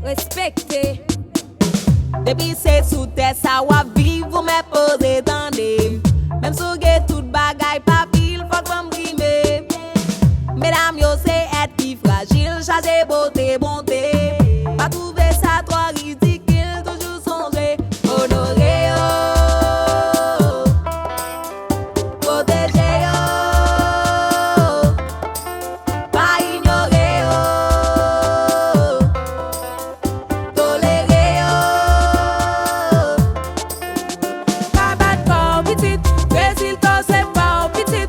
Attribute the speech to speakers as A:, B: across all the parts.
A: respecté. Depuis c'est sous terre, ça va vivre, mais poser dans des. Même si vous tout bagaille, pas pile, faut que m'brimer. Mesdames, yo, c'est être plus fragile, changer beauté, bonté. Pas trouver ça trop ridicule, toujours songer. Honorer, oh. Protéger, oh. Pas ignorer, oh. Tolérer, oh. Pas battre corps petit, résultat c'est pas petit.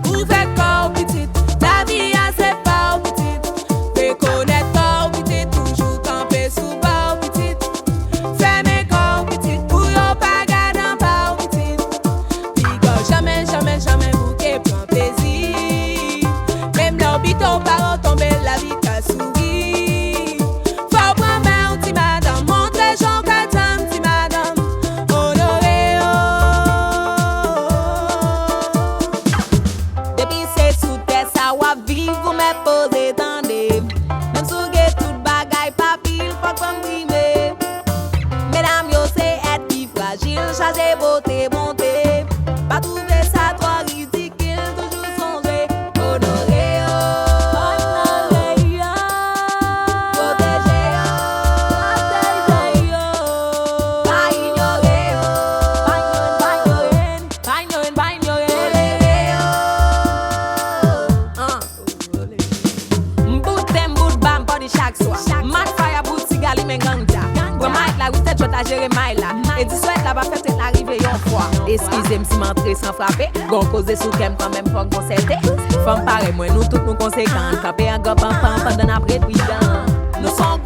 A: Ou fait corps petit, la vie a c'est pas petit. Reconnaître corps petit, toujours camper sous pas petit. Fermer corps petit, pour yon pas garder pas petit. Puis jamais, jamais, jamais bouquet prend plaisir. Même l'orbiton parent tomber la vie qu'a souri. Faut prendre un petit madame, montrer Jean Catam, petit madame. Honoré, oh. Depuis c'est sous terre, ça va vivre, mais poser dans des. Même si vous tout bagaille, pas pile, faut que m'brimer. Mesdames, yo, c'est être plus fragile, changer beauté, bonté. Pas trouver ça trop ridicule, toujours songer. Honorer, oh. Honorer, oh. Protéger, oh. Pas ignorer, oh. Pas ignorer. Tolérer, oh. M'bout bam, body chaque soir. Mad fire, bout cigali, men ganja. Gwa mic la, oui, tête chouette la gérer mail là. Et du souhait là, va faire tête l'arrivée yon fois. Excusez-moi si m'entrer sans frapper. Gon cause sous kem quand même faut concerter. Femme pareil, moi nous toutes nous conséquentes. Capé un gop enfant pendant après 8 ans. Nous sommes